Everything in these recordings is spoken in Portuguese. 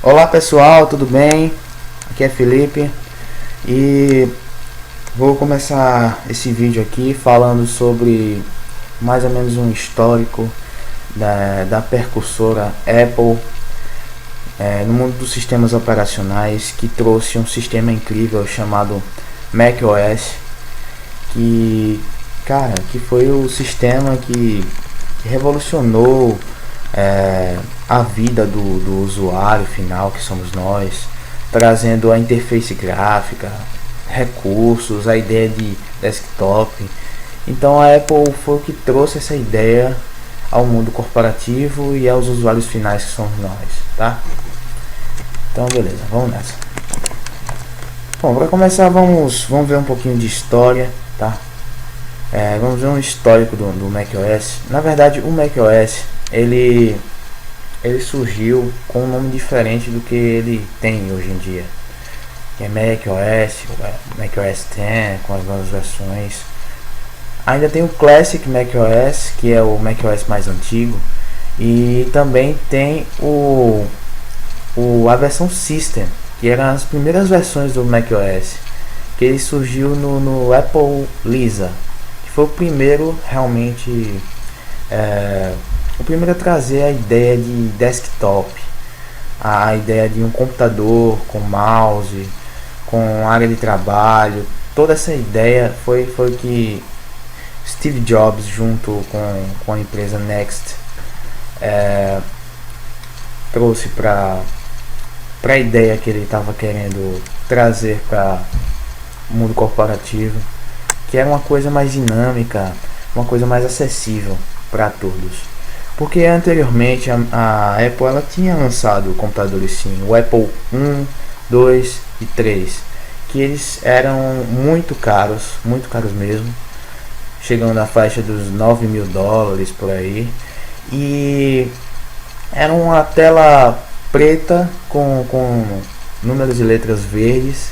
Olá pessoal, tudo bem? Aqui é Felipe e vou começar esse vídeo aqui falando sobre mais ou menos um histórico da precursora Apple no mundo dos sistemas operacionais, que trouxe um sistema incrível chamado macOS, que foi o sistema que revolucionou a vida do usuário final, que somos nós, trazendo a interface gráfica, recursos, a ideia de desktop. Então a Apple foi o que trouxe essa ideia ao mundo corporativo e aos usuários finais, que somos nós, tá? Então beleza, vamos nessa. Bom, para começar vamos ver um pouquinho de história, tá? Vamos ver um histórico do macOS. Na verdade, o macOS ele surgiu com um nome diferente do que ele tem hoje em dia, que é macOS 10, com as novas versões. Ainda tem o Classic macOS, que é o macOS mais antigo, e também tem a versão System, que eram as primeiras versões do macOS, que ele surgiu no Apple Lisa, que foi o primeiro realmente o primeiro a trazer a ideia de desktop, a ideia de um computador com mouse, com área de trabalho. Toda essa ideia foi que Steve Jobs, junto com a empresa Next, trouxe para a ideia que ele estava querendo trazer para o mundo corporativo, que era uma coisa mais dinâmica, uma coisa mais acessível para todos. Porque anteriormente a Apple ela tinha lançado computadores, sim, o Apple 1, 2 e 3, que eles eram muito caros mesmo, chegando na faixa dos $9.000 por aí, e era uma tela preta com números e letras verdes,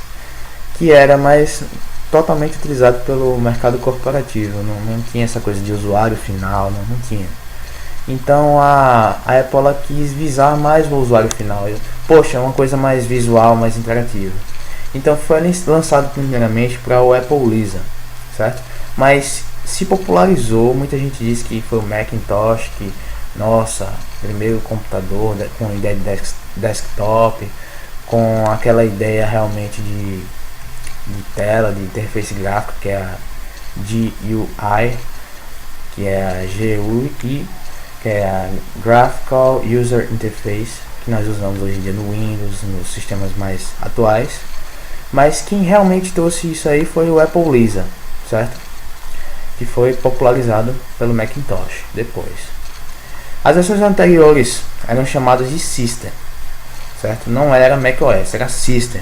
que era mais totalmente utilizado pelo mercado corporativo. Não tinha essa coisa de usuário final, não tinha. Então a Apple ela quis visar mais o usuário final. Poxa, uma coisa mais visual, mais interativa. Então foi lançado primeiramente para o Apple Lisa, certo? Mas se popularizou, muita gente diz que foi o Macintosh, que, nossa, primeiro computador com ideia de desktop, com aquela ideia realmente de tela, de interface gráfica, que é a GUI, que é a GUI, que é a Graphical User Interface, que nós usamos hoje em dia no Windows, nos sistemas mais atuais. Mas quem realmente trouxe isso aí foi o Apple Lisa, certo? Que foi popularizado pelo Macintosh depois. As versões anteriores eram chamadas de System, certo? Não era macOS, era System,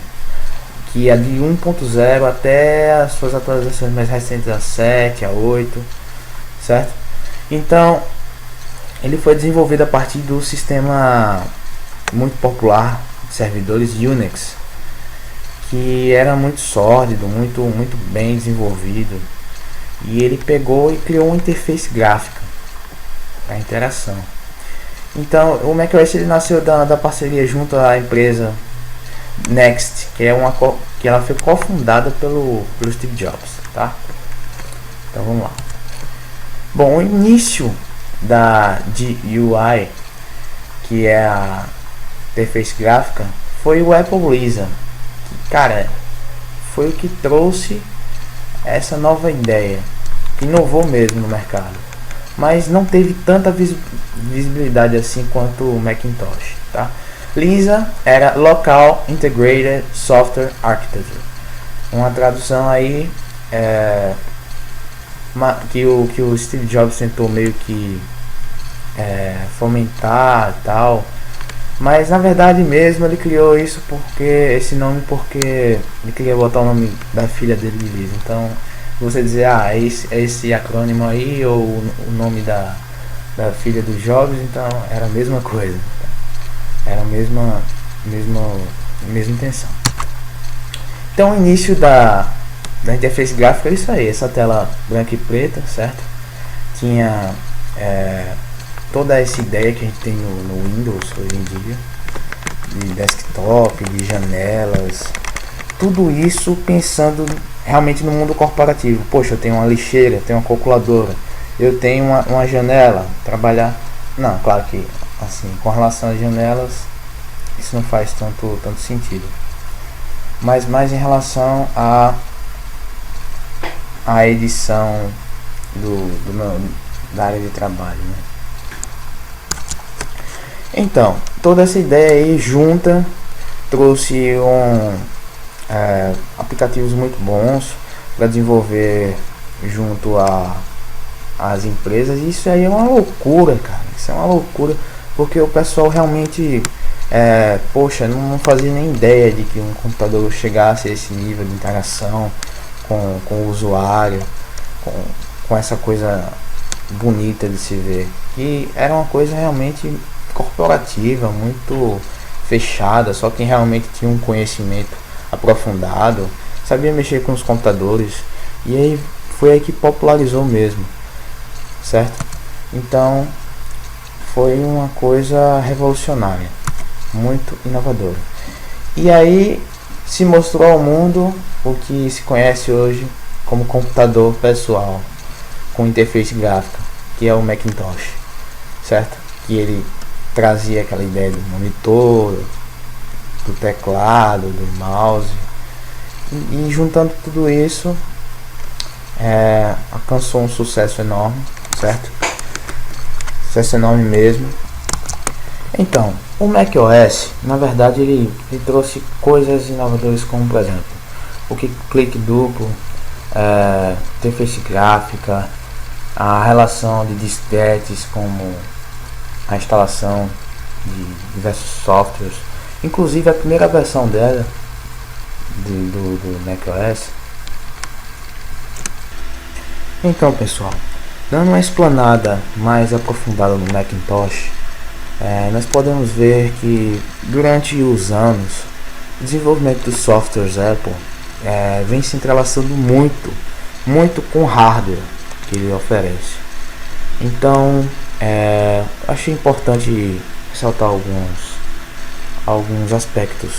que é de 1.0 até as suas atualizações mais recentes, a 7, a 8, certo? Então ele foi desenvolvido a partir do sistema muito popular de servidores Unix, que era muito sólido, muito bem desenvolvido, e ele pegou e criou uma interface gráfica para interação. Então o macOS ele nasceu da parceria junto à empresa Next, que ela foi cofundada pelo Steve Jobs, tá? Então vamos lá. Bom, o início da GUI, que é a interface gráfica, foi o Apple Lisa, que, cara, foi o que trouxe essa nova ideia, que inovou mesmo no mercado, mas não teve tanta visibilidade assim quanto o Macintosh, tá? Lisa era Local Integrated Software Architecture, uma tradução aí que o Steve Jobs tentou meio que fomentar e tal, mas na verdade mesmo ele criou esse nome porque ele queria botar o nome da filha dele de Lisa. Então você dizer, é esse acrônimo aí, ou o nome da filha do Jobs, então era a mesma coisa, era a mesma intenção. Então o início da interface gráfica é isso aí, essa tela branca e preta, certo? Tinha toda essa ideia que a gente tem no Windows hoje em dia, de desktop, de janelas, tudo isso pensando realmente no mundo corporativo. Poxa, eu tenho uma lixeira, eu tenho uma calculadora, eu tenho uma janela, trabalhar. Não, claro que assim, com relação às janelas, isso não faz tanto sentido. Mas mais em relação a edição da área de trabalho, né? Então, toda essa ideia aí junta trouxe aplicativos muito bons para desenvolver junto às empresas. E isso aí é uma loucura, cara. Isso é uma loucura, porque o pessoal realmente poxa, não fazia nem ideia de que um computador chegasse a esse nível de interação com o usuário, com essa coisa bonita de se ver. E era uma coisa realmente corporativa, muito fechada. Só quem realmente tinha um conhecimento aprofundado sabia mexer com os computadores. E aí foi aí que popularizou mesmo, certo? Então foi uma coisa revolucionária, muito inovadora. E aí se mostrou ao mundo o que se conhece hoje como computador pessoal com interface gráfica, que é o Macintosh, certo? Que ele trazia aquela ideia do monitor, do teclado, do mouse, e juntando tudo isso alcançou um sucesso enorme, certo? Sucesso enorme mesmo. Então, o macOS, na verdade, ele trouxe coisas inovadoras, como por exemplo o clique duplo, interface gráfica, a relação de disquetes, como a instalação de diversos softwares, inclusive a primeira versão dela do macOS. Então, pessoal, dando uma explanada mais aprofundada no Macintosh, nós podemos ver que durante os anos o desenvolvimento dos softwares Apple vem se entrelaçando muito com o hardware que ele oferece. Então achei importante ressaltar alguns aspectos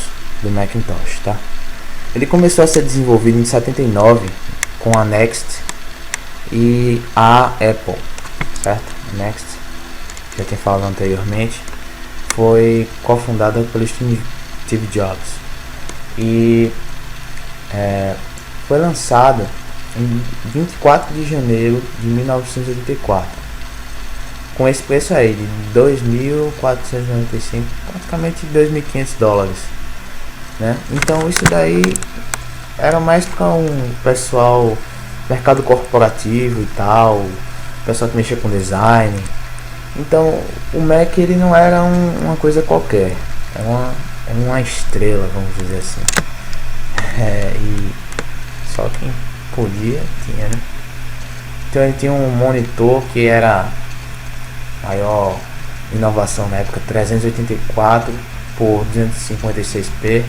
do Macintosh, tá? Ele começou a ser desenvolvido em 79 com a Next e a Apple, certo? A Next, já tinha falado anteriormente, foi cofundada pelo Steve Jobs e foi lançada em 24 de janeiro de 1984, com esse preço aí de 2.495, praticamente $2.500, né? Então isso daí era mais para um pessoal, mercado corporativo e tal, pessoal que mexia com design. Então o Mac ele não era uma coisa qualquer, é uma estrela, vamos dizer assim. E só quem podia tinha, né? Então ele tinha um monitor que era a maior inovação na época, 384 por 256p,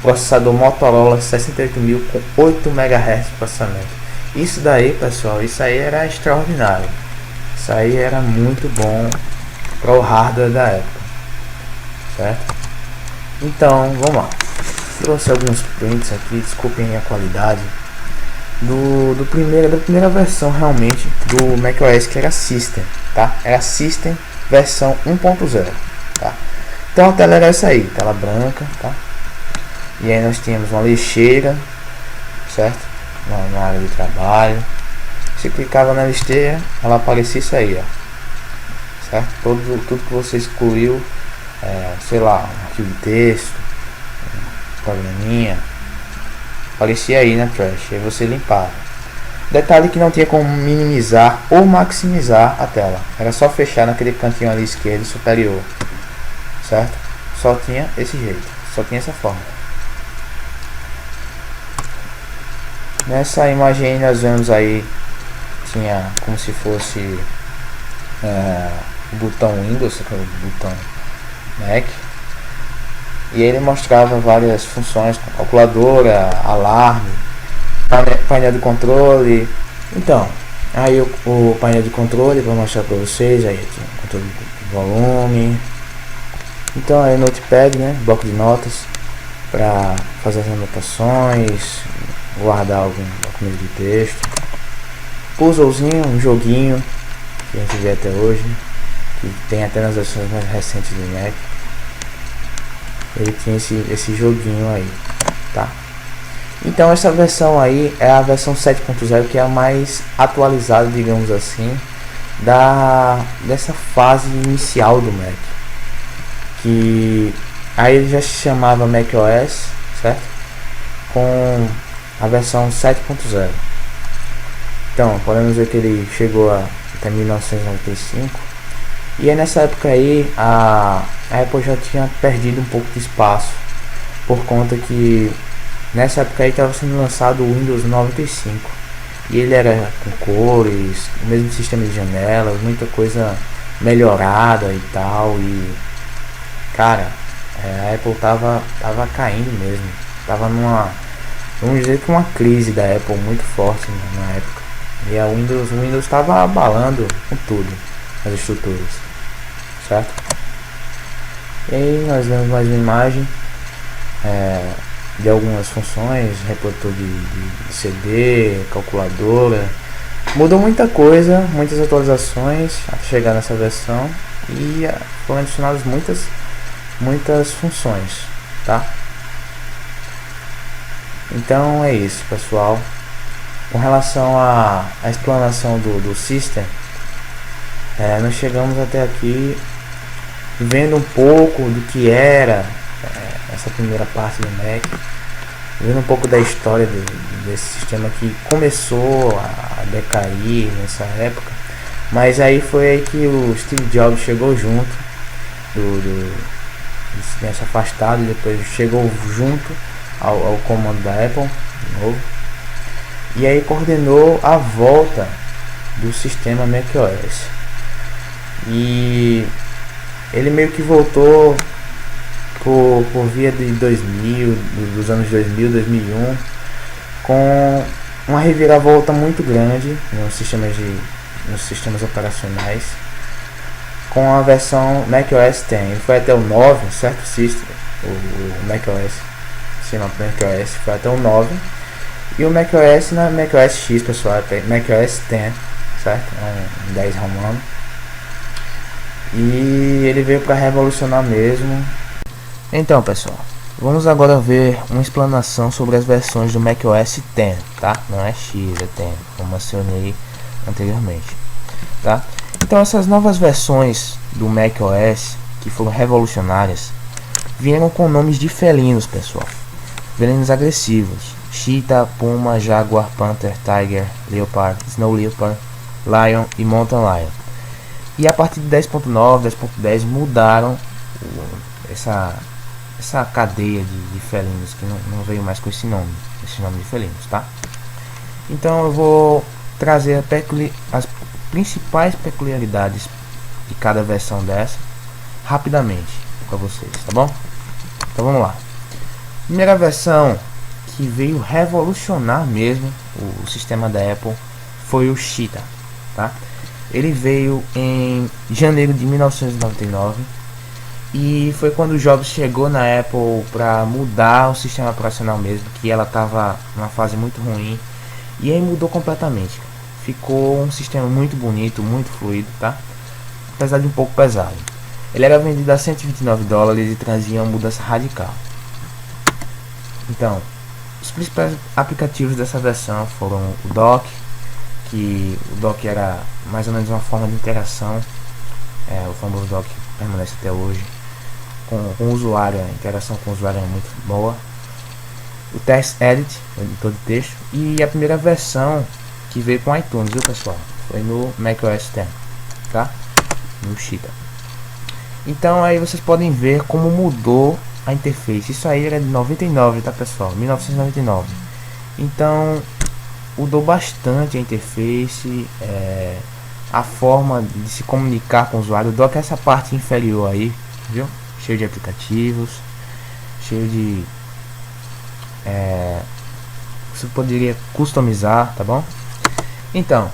processador Motorola 68000 com 8 MHz de processamento. Isso daí, pessoal, isso aí era extraordinário. Isso aí era muito bom para o hardware da época, certo? Então, vamos lá. Trouxe alguns prints aqui, desculpem a qualidade da primeira versão realmente do macOS, que era System, tá? Era System versão 1.0, tá? Então a tela era essa aí, tela branca, tá? E aí nós tínhamos uma lixeira, certo? Na área de trabalho. Você clicava na lixeira, ela aparecia isso aí, ó, certo? Tudo que você excluiu, sei lá, um arquivo de texto, um programinha, aparecia aí na trash, aí você limpava. Detalhe que não tinha como minimizar ou maximizar a tela, era só fechar naquele cantinho ali esquerdo superior, certo? Só tinha esse jeito, só tinha essa forma. Nessa imagem aí nós vemos aí, tinha como se fosse o botão Windows, o botão Mac, e ele mostrava várias funções, como calculadora, alarme, painel de controle. Então, aí o painel de controle, vou mostrar para vocês, aí tinha controle de volume, Então aí Notepad, né, bloco de notas para fazer as anotações, guardar algum documento de texto. Puzzlezinho, um joguinho que a gente vê até hoje, que tem até nas versões mais recentes do Mac. Ele tinha esse joguinho aí, tá? Então essa versão aí é a versão 7.0, que é a mais atualizada, digamos assim, dessa fase inicial do Mac, que aí ele já se chamava macOS, certo? Com a versão 7.0. Então podemos ver que ele chegou até 1995, e aí nessa época aí a Apple já tinha perdido um pouco de espaço, por conta que nessa época aí estava sendo lançado o Windows 95, e ele era com cores, o mesmo sistema de janelas, muita coisa melhorada e tal. E cara, a Apple tava caindo mesmo, tava vamos dizer que uma crise da Apple muito forte, né, na época. E o Windows estava abalando com tudo, as estruturas, certo? E aí nós vemos mais uma imagem de algumas funções, reprodutor de CD, calculadora. Mudou muita coisa, muitas atualizações até chegar nessa versão, e foram adicionadas muitas funções, tá? Então é isso, pessoal. Com relação à explanação do System, nós chegamos até aqui vendo um pouco do que era essa primeira parte do Mac, vendo um pouco da história desse sistema que começou a decair nessa época. Mas aí foi aí que o Steve Jobs chegou junto ele tinha se afastado e depois chegou junto ao comando da Apple de novo, e aí coordenou a volta do sistema macOS. E ele meio que voltou por via de 2000, dos anos 2000, 2001, com uma reviravolta muito grande nos sistemas operacionais, com a versão macOS 10. Ele foi até o 9, certo? O macOS, sistema macOS foi até o 9, e o macOS na macOS X, pessoal, é macOS 10, certo? Um 10 romano. E ele veio para revolucionar mesmo. Então, pessoal, vamos agora ver uma explanação sobre as versões do macOS 10, tá? Não é X, é 10, como mencionei anteriormente, tá? Então essas novas versões do macOS, que foram revolucionárias, vieram com nomes de felinos, pessoal. Felinos agressivos: Cheetah, Puma, Jaguar, Panther, Tiger, Leopard, Snow Leopard, Lion e Mountain Lion. E a partir de 10.9, 10.10 mudaram essa cadeia de felinos, que não veio mais com esse nome de felinos, tá? Então eu vou trazer as principais peculiaridades de cada versão dessa rapidamente para vocês, tá bom? Então vamos lá. Primeira versão que veio revolucionar mesmo o sistema da Apple foi o Cheetah, tá? Ele veio em janeiro de 1999, e foi quando o Jobs chegou na Apple para mudar o sistema operacional mesmo, que ela estava numa fase muito ruim, e aí mudou completamente. Ficou um sistema muito bonito, muito fluido, tá? Apesar de um pouco pesado. Ele era vendido a $129 e trazia uma mudança radical. Então, os principais aplicativos dessa versão foram o Dock, que o Dock era mais ou menos uma forma de interação, o famoso Dock permanece até hoje, com o usuário. A interação com o usuário é muito boa. O Text Edit, o editor de texto, e a primeira versão que veio com iTunes, viu, pessoal? Foi no macOS 10, tá? No Cheetah. Então aí vocês podem ver como mudou a interface. Isso aí era de 99, tá, pessoal? 1999. Então mudou bastante a interface, a forma de se comunicar com o usuário. O Dock é essa parte inferior aí, viu? Cheio de aplicativos, cheio de você poderia customizar, tá bom? Então,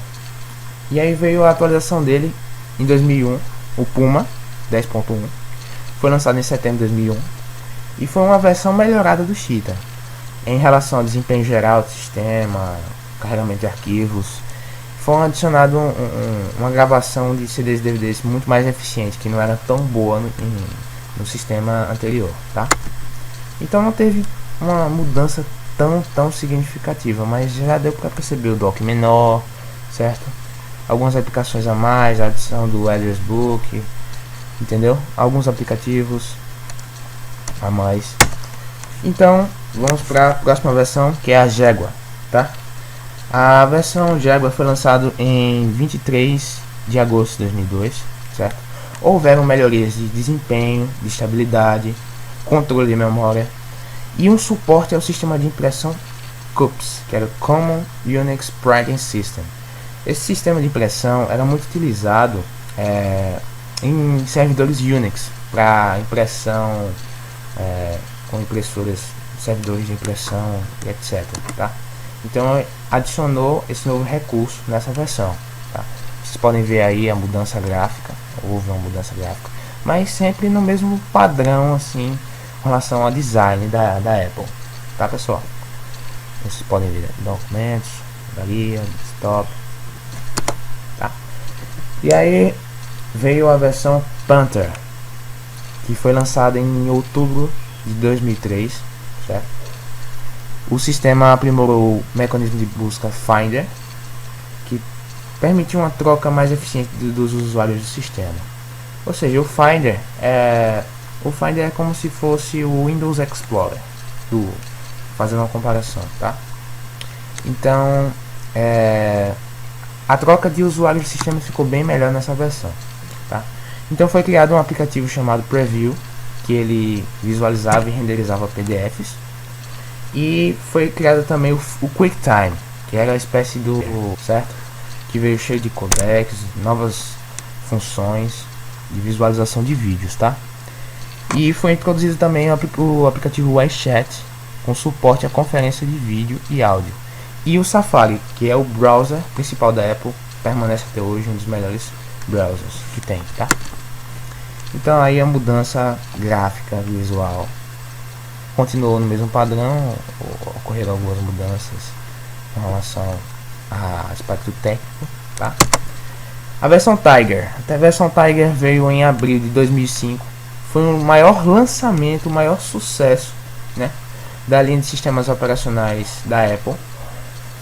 e aí veio a atualização dele em 2001, o Puma 10.1. Foi lançado em setembro de 2001 e foi uma versão melhorada do Cheetah em relação ao desempenho geral do sistema, carregamento de arquivos. Foi adicionado uma gravação de CDs e DVDs muito mais eficiente, que não era tão boa no sistema anterior, tá? Então não teve uma mudança tão significativa, mas já deu para perceber o dock menor, certo? Algumas aplicações a mais, a adição do address book, entendeu? Alguns aplicativos a mais. Então vamos para a próxima versão, que é a Jaguar, tá? A versão Jaguar foi lançada em 23 de agosto de 2002, certo? Houveram melhorias de desempenho, de estabilidade, controle de memória e um suporte ao sistema de impressão CUPS, que era o Common Unix Printing System. Esse sistema de impressão era muito utilizado em servidores Unix para impressão com impressoras, servidores de impressão, etc. Tá? Então adicionou esse novo recurso nessa versão. Tá? Vocês podem ver aí a mudança gráfica, houve uma mudança gráfica, mas sempre no mesmo padrão assim em relação ao design da Apple, tá pessoal? Vocês podem ver documentos, galeria, desktop, tá? E aí veio a versão Panther, que foi lançada em outubro de 2003, certo? O sistema aprimorou o mecanismo de busca Finder, que permitiu uma troca mais eficiente dos usuários do sistema. Ou seja, o Finder é como se fosse o Windows Explorer, fazendo uma comparação, tá? Então, a troca de usuários do sistema ficou bem melhor nessa versão, tá? Então foi criado um aplicativo chamado Preview, que ele visualizava e renderizava PDFs. E foi criado também o QuickTime, que era a espécie do certo, que veio cheio de codecs, novas funções de visualização de vídeos, tá? E foi introduzido também o aplicativo WeChat, com suporte à conferência de vídeo e áudio. E o Safari, que é o browser principal da Apple, permanece até hoje um dos melhores browsers que tem, tá? Então aí a mudança gráfica, visual continuou no mesmo padrão, ocorreram algumas mudanças em relação a aspecto técnico, tá? A versão Tiger, até a versão Tiger veio em abril de 2005, foi o maior lançamento, o maior sucesso, né, da linha de sistemas operacionais da Apple,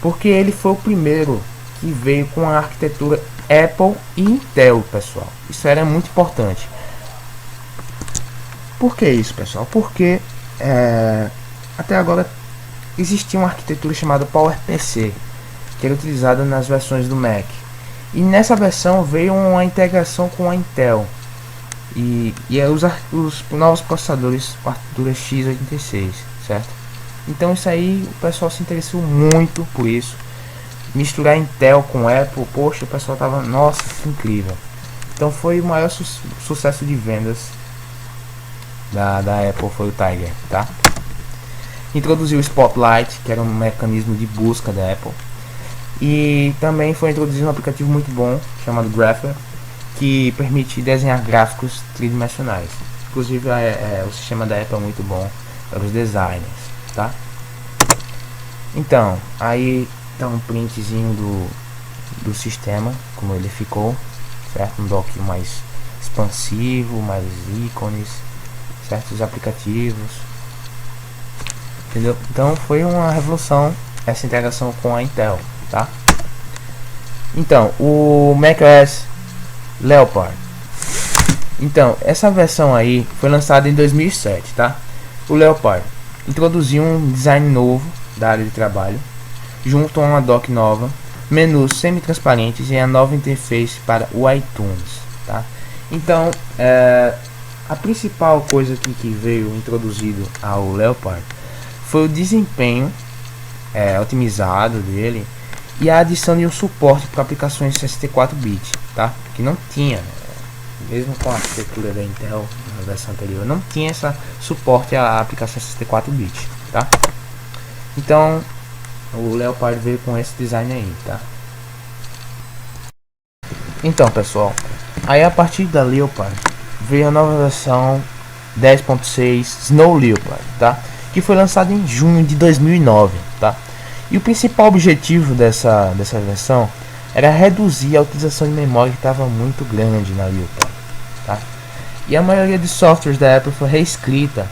porque ele foi o primeiro que veio com a arquitetura Apple e Intel, pessoal. Isso era muito importante. Por que isso, pessoal? Porque até agora existia uma arquitetura chamada PowerPC, que era utilizada nas versões do Mac, e nessa versão veio uma integração com a Intel e os novos processadores com arquitetura x86, certo? Então isso aí o pessoal se interessou muito por isso, misturar Intel com Apple, poxa, o pessoal tava, nossa, que incrível. Então foi o maior sucesso de vendas da Apple, foi o Tiger, tá? Introduziu o Spotlight, que era um mecanismo de busca da Apple, e também foi introduzido um aplicativo muito bom chamado Grapher, que permite desenhar gráficos tridimensionais. Inclusive o sistema da Apple é muito bom para os designers, tá? Então aí tá um printzinho do sistema, como ele ficou, certo? Um dock mais expansivo, mais ícones, certos aplicativos, entendeu? Então foi uma revolução essa integração com a Intel, tá? Então o macOS Leopard, então essa versão aí foi lançada em 2007, tá? O Leopard introduziu um design novo da área de trabalho, junto a uma dock nova, menus semi-transparentes e a nova interface para o iTunes, tá? Então a principal coisa que veio introduzido ao Leopard foi o desempenho otimizado dele e a adição de um suporte para aplicações 64-bit, tá? Que não tinha, mesmo com a arquitetura da Intel na versão anterior, não tinha esse suporte a aplicações 64-bit, tá? Então o Leopard veio com esse design aí, tá? Então pessoal, aí a partir da Leopard veio a nova versão 10.6 Snow Leopard, tá? Que foi lançado em junho de 2009, tá? E o principal objetivo dessa versão era reduzir a utilização de memória, que estava muito grande na Leopard, tá? E a maioria dos softwares da Apple foi reescrita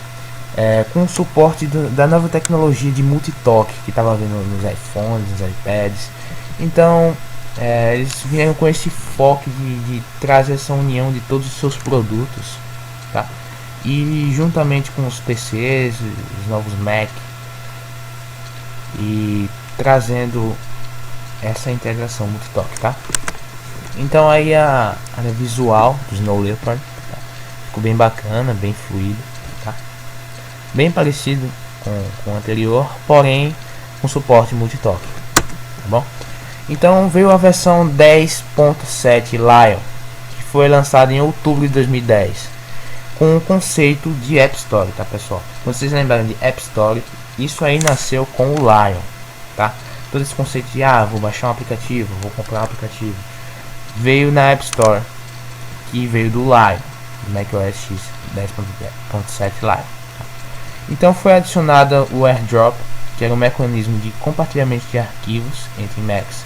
com o suporte da nova tecnologia de multitoque que estava vindo nos iPhones, nos iPads. Então eles vieram com esse foco de trazer essa união de todos os seus produtos, tá? E juntamente com os PCs, os novos Mac, e trazendo essa integração multitoque, tá? Então aí a visual do Snow Leopard, tá? Ficou bem bacana, bem fluido, tá? Bem parecido com o anterior, porém com suporte multitoque, tá bom? Então veio a versão 10.7 Lion, que foi lançada em outubro de 2010, com o conceito de App Store, tá, pessoal? Quando vocês lembrarem de App Store, isso aí nasceu com o Lion, tá? Todo esse conceito de vou baixar um aplicativo, vou comprar um aplicativo, veio na App Store, que veio do Lion, do macOS X 10.7 Lion, tá? Então foi adicionada o AirDrop, que era um mecanismo de compartilhamento de arquivos entre Macs,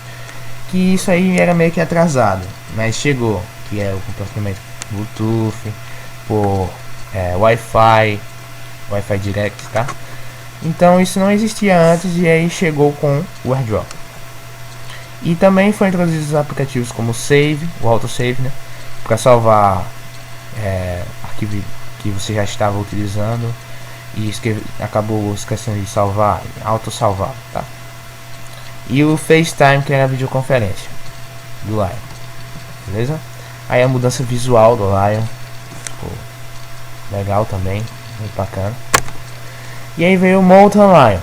que isso aí era meio que atrasado, mas chegou, que é o compartilhamento Bluetooth, por Wi-Fi Direct, tá? Então isso não existia antes, e aí chegou com o AirDrop. E também foi introduzido os aplicativos como o Save, o autosave, né? Para salvar arquivo que você já estava utilizando e acabou esquecendo de salvar, autossalvar, tá? E o FaceTime, que era a videoconferência do Lion, beleza? Aí a mudança visual do Lion, legal também, muito bacana. E aí veio o Molten Lion,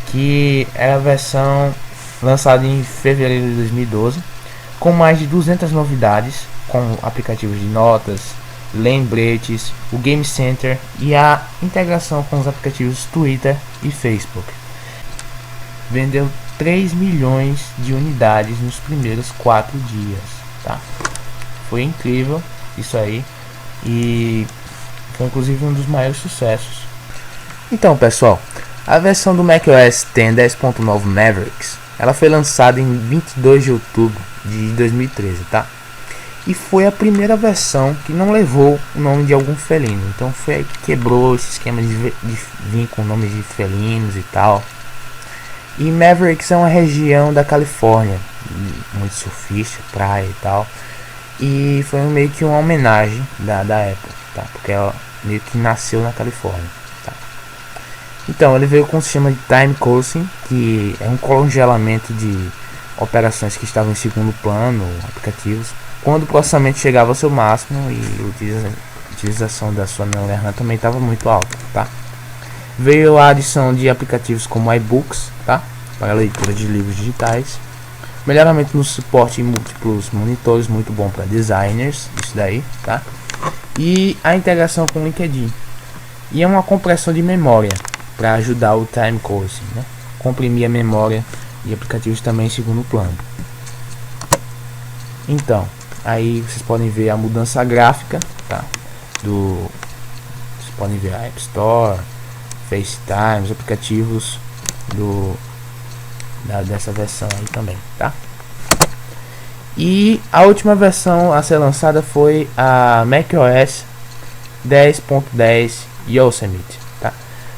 que era a versão lançada em fevereiro de 2012, com mais de 200 novidades, com aplicativos de notas, lembretes, o Game Center e a integração com os aplicativos Twitter e Facebook. Vendeu 3 milhões de unidades nos primeiros 4 dias, tá? Foi incrível isso aí, e foi inclusive um dos maiores sucessos. Então, pessoal, a versão do macOS X 10.9 Mavericks, ela foi lançada em 22 de outubro de 2013, tá? E foi a primeira versão que não levou o nome de algum felino. Então foi aí que quebrou esse esquema de vir com nomes de felinos e tal. E Mavericks é uma região da Califórnia, muito surfista, praia e tal. E foi meio que uma homenagem da Apple, tá? Porque ela meio que nasceu na Califórnia, tá? Então ele veio com o sistema de time coursing, que é um congelamento de operações que estavam em segundo plano, aplicativos, quando o processamento chegava ao seu máximo, e a utilização da sua memória RAM também estava muito alta, tá? Veio a adição de aplicativos como iBooks, tá? Para leitura de livros digitais, melhoramento no suporte em múltiplos monitores, muito bom para designers, isso daí, tá? E a integração com o LinkedIn, e é uma compressão de memória para ajudar o time coursing, né? Comprimir a memória, e aplicativos também em segundo plano. Então aí vocês podem ver a mudança gráfica, tá? Vocês podem ver a App Store, FaceTime, os aplicativos dessa versão aí também, tá? E a última versão a ser lançada foi a macOS 10.10 Yosemite, tá?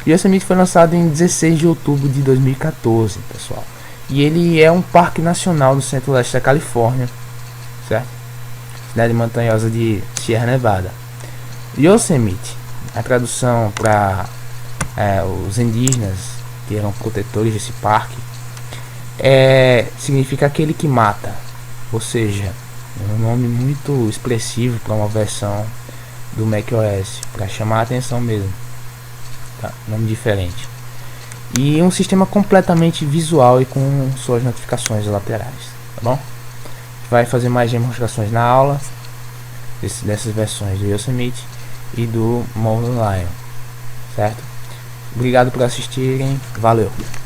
Yosemite foi lançado em 16 de outubro de 2014, pessoal. E ele é um parque nacional do centro-leste da Califórnia, certo? Cidade montanhosa de Sierra Nevada. Yosemite, a tradução para os indígenas que eram protetores desse parque, significa aquele que mata, ou seja, é um nome muito expressivo para uma versão do macOS, para chamar a atenção mesmo, tá? Nome diferente. E um sistema completamente visual e com suas notificações laterais, tá bom? Vai fazer mais demonstrações na aula dessas versões do Yosemite e do Molten Lion, certo? Obrigado por assistirem, valeu!